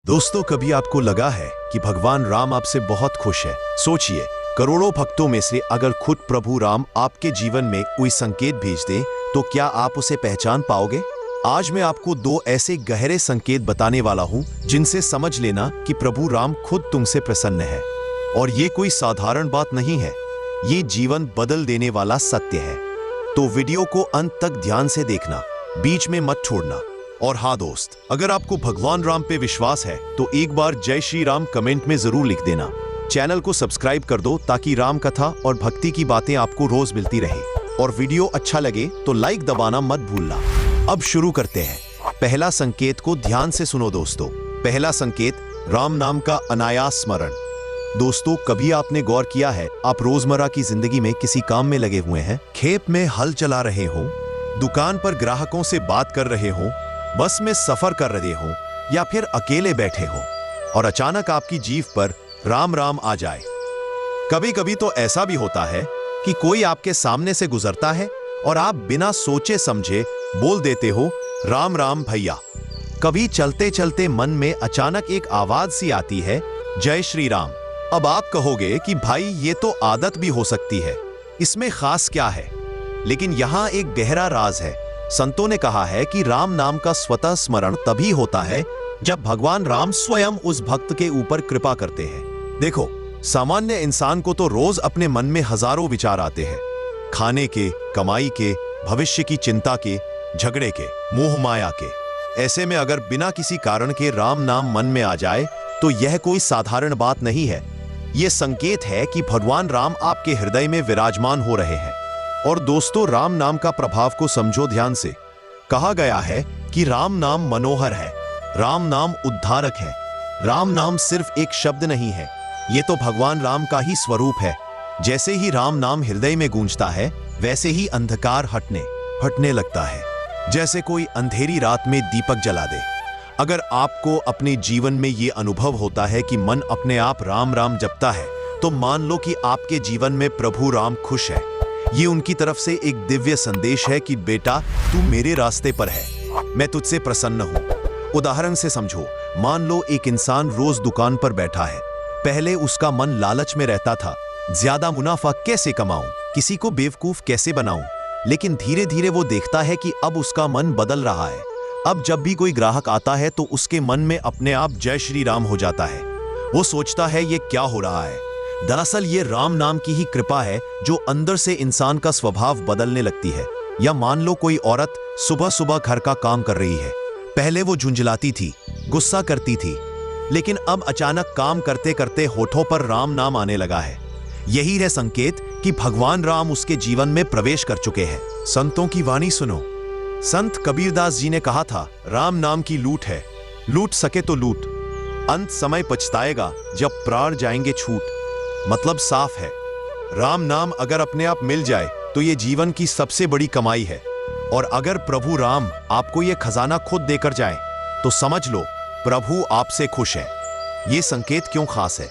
दोस्तों, कभी आपको लगा है कि भगवान राम आपसे बहुत खुश है? सोचिए, करोड़ों भक्तों में से अगर खुद प्रभु राम आपके जीवन में कोई संकेत भेज दें, तो क्या आप उसे पहचान पाओगे? आज मैं आपको दो ऐसे गहरे संकेत बताने वाला हूं जिनसे समझ लेना कि प्रभु राम खुद तुमसे प्रसन्न है। और ये कोई साधारण बात नहीं है, ये जीवन बदल देने वाला सत्य है। तो वीडियो को अंत तक ध्यान से देखना, बीच में मत छोड़ना। और हाँ दोस्त, अगर आपको भगवान राम पे विश्वास है तो एक बार जय श्री राम कमेंट में जरूर लिख देना। चैनल को सब्सक्राइब कर दो ताकि राम कथा और भक्ति की बातें आपको रोज मिलती रहे। और वीडियो अच्छा लगे तो लाइक दबाना मत भूलना। अब शुरू करते हैं। पहला संकेत को ध्यान से सुनो दोस्तों। पहला संकेत, राम नाम का अनायास स्मरण। दोस्तों, कभी आपने गौर किया है, आप रोजमर्रा की जिंदगी में किसी काम में लगे हुए हैं, खेत में हल चला रहे हो, दुकान पर ग्राहकों से बात कर रहे हो, बस में सफर कर रहे हो या फिर अकेले बैठे हो और अचानक आपकी जीभ पर राम राम आ जाए। कभी कभी तो ऐसा भी होता है कि कोई आपके सामने से गुजरता है और आप बिना सोचे समझे बोल देते हो, राम राम भैया। कभी चलते चलते मन में अचानक एक आवाज सी आती है, जय श्री राम। अब आप कहोगे कि भाई ये तो आदत भी हो सकती है, इसमें खास क्या है? लेकिन यहां एक गहरा राज है। संतों ने कहा है कि राम नाम का स्वतः स्मरण तभी होता है जब भगवान राम स्वयं उस भक्त के ऊपर कृपा करते हैं। देखो, सामान्य इंसान को तो रोज अपने मन में हजारों विचार आते हैं, खाने के, कमाई के, भविष्य की चिंता के, झगड़े के, मोह माया के। ऐसे में अगर बिना किसी कारण के राम नाम मन में आ जाए तो यह कोई साधारण बात नहीं है। यह संकेत है कि भगवान राम आपके हृदय में विराजमान हो रहे हैं। और दोस्तों, राम नाम का प्रभाव को समझो ध्यान से। कहा गया है कि राम नाम मनोहर है, राम नाम उद्धारक है। राम नाम सिर्फ एक शब्द नहीं है, ये तो भगवान राम का ही स्वरूप है। जैसे ही राम नाम हृदय में गूंजता है, वैसे ही अंधकार हटने लगता है, जैसे कोई अंधेरी रात में दीपक जला दे। अगर आपको अपने जीवन में ये अनुभव होता है कि मन अपने आप राम राम जपता है, तो मान लो कि आपके जीवन में प्रभु राम खुश है। ये उनकी तरफ से एक दिव्य संदेश है कि बेटा, तू मेरे रास्ते पर है, मैं तुझसे प्रसन्न हूं। उदाहरण से समझो, मान लो एक इंसान रोज दुकान पर बैठा है। पहले उसका मन लालच में रहता था, ज्यादा मुनाफा कैसे कमाऊं, किसी को बेवकूफ कैसे बनाऊं। लेकिन धीरे धीरे वो देखता है कि अब उसका मन बदल रहा है। अब जब भी कोई ग्राहक आता है तो उसके मन में अपने आप जय श्री राम हो जाता है। वो सोचता है, ये क्या हो रहा है? दरअसल ये राम नाम की ही कृपा है जो अंदर से इंसान का स्वभाव बदलने लगती है। या मान लो कोई औरत सुबह सुबह घर का काम कर रही है। पहले वो झुंझलाती थी, गुस्सा करती थी, लेकिन अब अचानक काम करते करते होठों पर राम नाम आने लगा है। यही है संकेत कि भगवान राम उसके जीवन में प्रवेश कर चुके हैं। संतों की वाणी सुनो। संत कबीरदास जी ने कहा था, राम नाम की लूट है, लूट सके तो लूट, अंत समय पछताएगा जब प्राण जाएंगे छूट। मतलब साफ है, राम नाम अगर अपने आप मिल जाए तो ये जीवन की सबसे बड़ी कमाई है। और अगर प्रभु राम आपको ये खजाना खुद देकर जाए तो समझ लो प्रभु आपसे खुश है। ये संकेत क्यों खास है?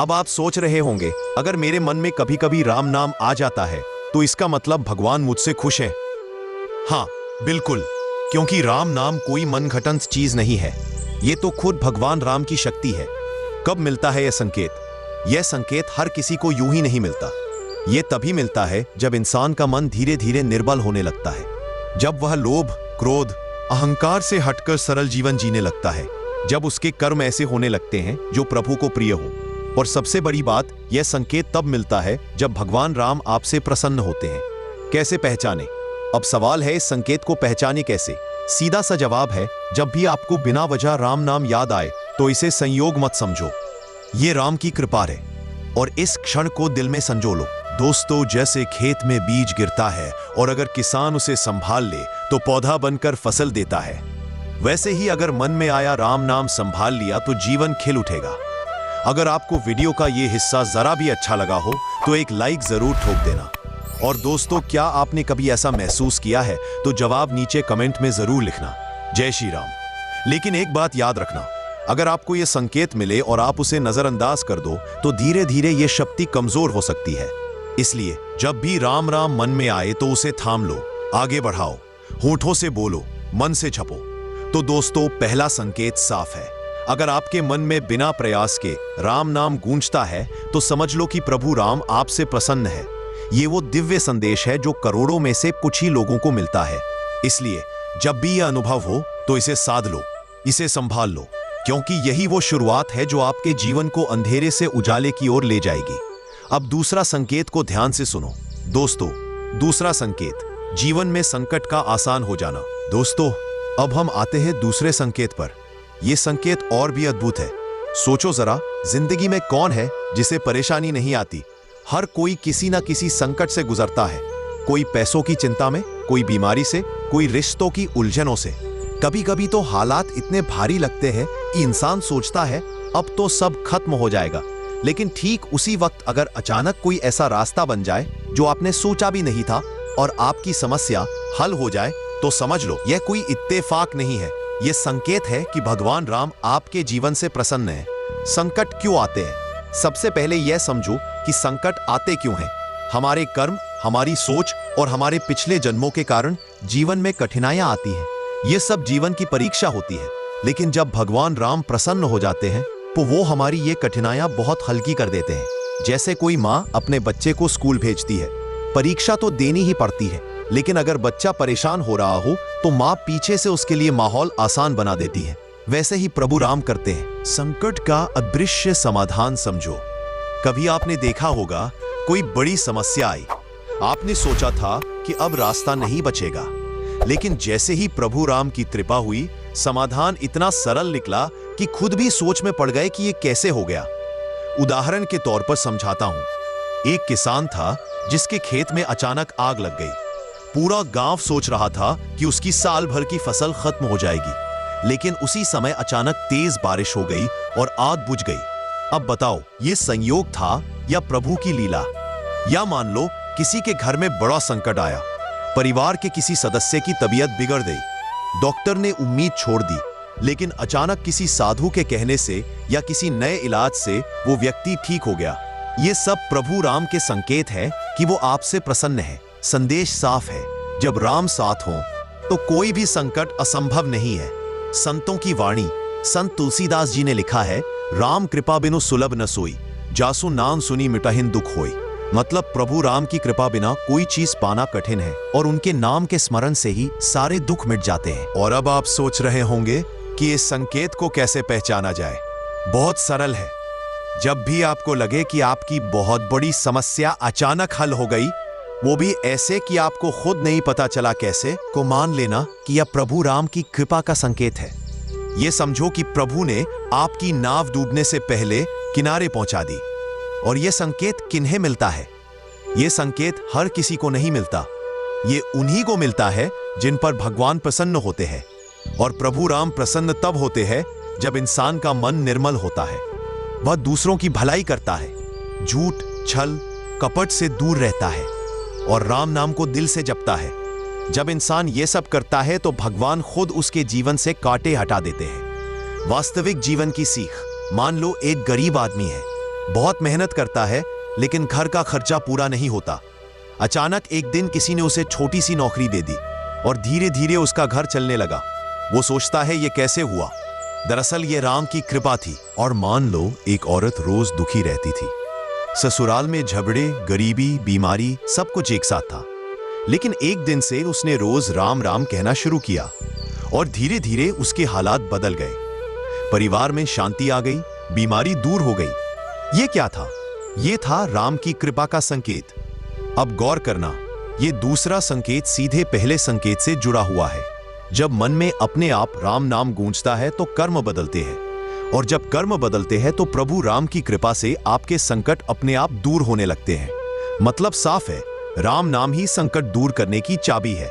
अब आप सोच रहे होंगे, अगर मेरे मन में कभी कभी राम नाम आ जाता है तो इसका मतलब भगवान मुझसे खुश है। हाँ बिल्कुल, क्योंकि राम नाम कोई मनघटंत चीज नहीं है, ये तो खुद भगवान राम की शक्ति है। कब मिलता है यह संकेत? यह संकेत हर किसी को यूं ही नहीं मिलता। यह तभी मिलता है जब इंसान का मन धीरे धीरे निर्बल होने लगता है, जब वह लोभ, क्रोध, अहंकार से हटकर सरल जीवन जीने लगता है, जब उसके कर्म ऐसे होने लगते हैं जो प्रभु को प्रिय हो। और सबसे बड़ी बात, यह संकेत तब मिलता है जब भगवान राम आपसे प्रसन्न होते हैं। कैसे पहचाने? अब सवाल है, इस संकेत को पहचाने कैसे? सीधा सा जवाब है, जब भी आपको बिना वजह राम नाम याद आए तो इसे संयोग मत समझो, ये राम की कृपा है। और इस क्षण को दिल में संजो लो। दोस्तों, जैसे खेत में बीज गिरता है और अगर किसान उसे संभाल ले तो पौधा बनकर फसल देता है, वैसे ही अगर मन में आया राम नाम संभाल लिया तो जीवन खिल उठेगा। अगर आपको वीडियो का ये हिस्सा जरा भी अच्छा लगा हो तो एक लाइक जरूर ठोक देना। और दोस्तों, क्या आपने कभी ऐसा महसूस किया है? तो जवाब नीचे कमेंट में जरूर लिखना। जय श्री राम। लेकिन एक बात याद रखना, अगर आपको यह संकेत मिले और आप उसे नजरअंदाज कर दो तो धीरे धीरे यह शक्ति कमजोर हो सकती है। इसलिए जब भी राम राम मन में आए तो उसे थाम लो, आगे बढ़ाओ, होठों से बोलो, मन से जपो। तो दोस्तों, पहला संकेत साफ है, अगर आपके मन में बिना प्रयास के राम नाम गूंजता है तो समझ लो कि प्रभु राम आपसे प्रसन्न है। ये वो दिव्य संदेश है जो करोड़ों में से कुछ ही लोगों को मिलता है। इसलिए जब भी यह अनुभव हो तो इसे साध लो, इसे संभाल लो, क्योंकि यही वो शुरुआत है जो आपके जीवन को अंधेरे से उजाले की ओर ले जाएगी। अब दूसरा संकेत को ध्यान से सुनो दोस्तों। दूसरा संकेत, जीवन में संकट का आसान हो जाना। दोस्तों, अब हम आते हैं दूसरे संकेत पर। यह संकेत और भी अद्भुत है। सोचो जरा, जिंदगी में कौन है जिसे परेशानी नहीं आती? हर कोई किसी ना किसी संकट से गुजरता है। कोई पैसों की चिंता में, कोई बीमारी से, कोई रिश्तों की उलझनों से। कभी कभी तो हालात इतने भारी लगते हैं कि इंसान सोचता है अब तो सब खत्म हो जाएगा। लेकिन ठीक उसी वक्त अगर अचानक कोई ऐसा रास्ता बन जाए जो आपने सोचा भी नहीं था और आपकी समस्या हल हो जाए, तो समझ लो यह कोई इत्तेफाक नहीं है। यह संकेत है कि भगवान राम आपके जीवन से प्रसन्न है। संकट क्यों आते हैं? सबसे पहले यह समझो कि संकट आते क्यों हैं। हमारे कर्म, हमारी सोच और हमारे पिछले जन्मों के कारण जीवन में कठिनाइयां आती हैं। यह सब जीवन की परीक्षा होती है। लेकिन जब भगवान राम प्रसन्न हो जाते हैं तो वो हमारी ये कठिनाइयां बहुत हल्की कर देते हैं। जैसे कोई माँ अपने बच्चे को स्कूल भेजती है। परीक्षा तो देनी ही पड़ती है, लेकिन अगर बच्चा परेशान हो रहा हो तो माँ पीछे से उसके लिए माहौल आसान बना देती है। वैसे ही प्रभु राम करते हैं। संकट का अदृश्य समाधान समझो। कभी आपने देखा होगा, कोई बड़ी समस्या आई, आपने सोचा था कि अब रास्ता नहीं बचेगा, लेकिन जैसे ही प्रभु राम की कृपा हुई, समाधान इतना सरल निकला कि खुद भी सोच में पड़ गए कि ये कैसे हो गया। उदाहरण के तौर पर समझाता हूं। एक किसान था जिसके खेत में अचानक आग लग गई। पूरा गांव सोच रहा था कि उसकी साल भर की फसल खत्म हो जाएगी, लेकिन उसी समय अचानक तेज बारिश हो गई और आग बुझ गई। अब बताओ, ये संयोग था या प्रभु की लीला? या मान लो किसी के घर में बड़ा संकट आया, परिवार के किसी सदस्य की तबीयत बिगड़ गई, डॉक्टर ने उम्मीद छोड़ दी, लेकिन अचानक किसी साधु के कहने से या किसी नए इलाज से वो व्यक्ति ठीक हो गया। ये सब प्रभु राम के संकेत है कि वो आपसे प्रसन्न है। संदेश साफ है, जब राम साथ हो तो कोई भी संकट असंभव नहीं है। संतों की वाणी, संत तुलसीदास जी ने लिखा है, राम कृपा बिनु सुलभ न सोई, जासु नाम सुनी मिटाहिन दुख होई। मतलब प्रभु राम की कृपा बिना कोई चीज पाना कठिन है और उनके नाम के स्मरण से ही सारे दुख मिट जाते हैं। और अब आप सोच रहे होंगे कि इस संकेत को कैसे पहचाना जाए। बहुत सरल है। जब भी आपको लगे कि आपकी बहुत बड़ी समस्या अचानक हल हो गई, वो भी ऐसे कि आपको खुद नहीं पता चला कैसे, को मान लेना कि यह प्रभु राम की कृपा का संकेत है। ये समझो कि प्रभु ने आपकी नाव डूबने से पहले किनारे पहुंचा दी। और यह संकेत किन्हें मिलता है? यह संकेत हर किसी को नहीं मिलता। ये उन्हीं को मिलता है जिन पर भगवान प्रसन्न होते हैं। और प्रभु राम प्रसन्न तब होते हैं जब इंसान का मन निर्मल होता है, वह दूसरों की भलाई करता है, झूठ, छल, कपट से दूर रहता है और राम नाम को दिल से जपता है। जब इंसान ये सब करता है तो भगवान खुद उसके जीवन से कांटे हटा देते हैं। वास्तविक जीवन की सीख, मान लो एक गरीब आदमी है, बहुत मेहनत करता है, लेकिन घर का खर्चा पूरा नहीं होता। अचानक एक दिन किसी ने उसे छोटी सी नौकरी दे दी और धीरे धीरे उसका घर चलने लगा। वो सोचता है ये कैसे हुआ? दरअसल ये राम की कृपा थी। और मान लो एक औरत रोज दुखी रहती थी, ससुराल में झगड़े, गरीबी, बीमारी, सब कुछ एक साथ था। लेकिन एक दिन से उसने रोज राम राम कहना शुरू किया और धीरे धीरे उसके हालात बदल गए। परिवार में शांति आ गई, बीमारी दूर हो गई। ये क्या था? ये था राम की कृपा का संकेत। अब गौर करना, ये दूसरा संकेत सीधे पहले संकेत से जुड़ा हुआ है। जब मन में अपने आप राम नाम गूंजता है तो कर्म बदलते हैं, और जब कर्म बदलते हैं तो प्रभु राम की कृपा से आपके संकट अपने आप दूर होने लगते हैं। मतलब साफ है, राम नाम ही संकट दूर करने की चाबी है।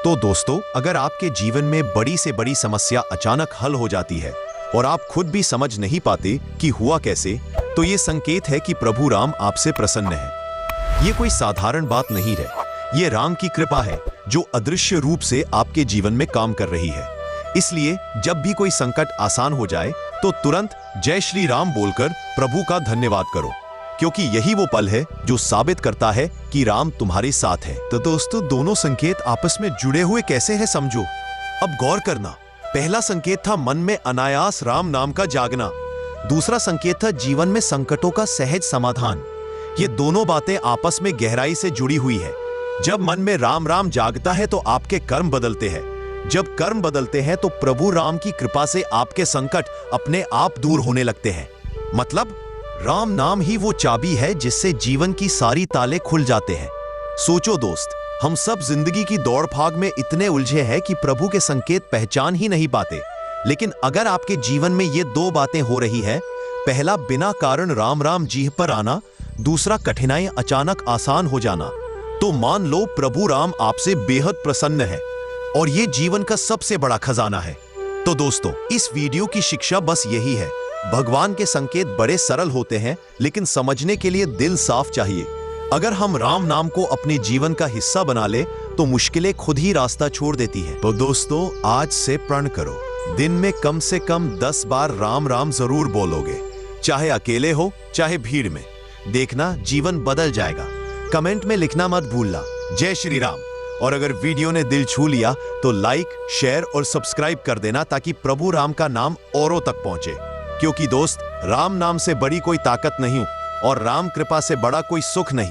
तो दोस्तों, अगर आपके जीवन में बड़ी से बड़ी समस्या अचानक हल हो जाती है और आप खुद भी समझ नहीं पाते कि हुआ कैसे, तो ये संकेत है कि प्रभु राम आपसे प्रसन्न है। ये कोई साधारण बात नहीं है, ये राम की कृपा है जो अदृश्य रूप से आपके जीवन में काम कर रही है। इसलिए जब भी कोई संकट आसान हो जाए तो तुरंत जय श्री राम बोलकर प्रभु का धन्यवाद करो, क्योंकि यही वो पल है जो साबित करता है कि राम तुम्हारे साथ है। तो दोस्तों, दोनों संकेत आपस में जुड़े हुए कैसे हैं समझो। अब गौर करना, पहला संकेत था मन में अनायास राम नाम का जागना। दूसरा संकेत था जीवन में संकटों का सहज समाधान। ये दोनों बातें आपस में गहराई से जुड़ी हुई है। जब मन में राम राम जागता है तो आपके कर्म बदलते हैं। जब कर्म बदलते हैं तो प्रभु राम की कृपा से आपके संकट अपने आप दूर होने लगते हैं। मतलब राम नाम ही वो चाबी है जिससे जीवन की सारी ताले खुल जाते हैं। सोचो दोस्त, हम सब जिंदगी की दौड़ भाग में इतने उलझे हैं कि प्रभु के संकेत पहचान ही नहीं पाते। लेकिन अगर आपके जीवन में ये दो बातें हो रही है, पहला बिना कारण राम राम जीभ पर आना, दूसरा कठिनाई अचानक आसान हो जाना, तो मान लो प्रभु राम आपसे बेहद प्रसन्न है और ये जीवन का सबसे बड़ा खजाना है। तो दोस्तों, इस वीडियो की शिक्षा बस यही है, भगवान के संकेत बड़े सरल होते हैं लेकिन समझने के लिए दिल साफ चाहिए। अगर हम राम नाम को अपने जीवन का हिस्सा बना ले तो मुश्किलें खुद ही रास्ता छोड़ देती हैं। तो दोस्तों, आज से प्रण करो, दिन में कम से कम 10 बार राम राम जरूर बोलोगे, चाहे अकेले हो चाहे भीड़ में। देखना जीवन बदल जाएगा। कमेंट में लिखना मत भूलना, जय श्री राम। और अगर वीडियो ने दिल छू लिया तो लाइक, शेयर और सब्सक्राइब कर देना ताकि प्रभु राम का नाम औरों तक पहुंचे। क्योंकि दोस्त, राम नाम से बड़ी कोई ताकत नहीं और राम कृपा से बड़ा कोई सुख नहीं।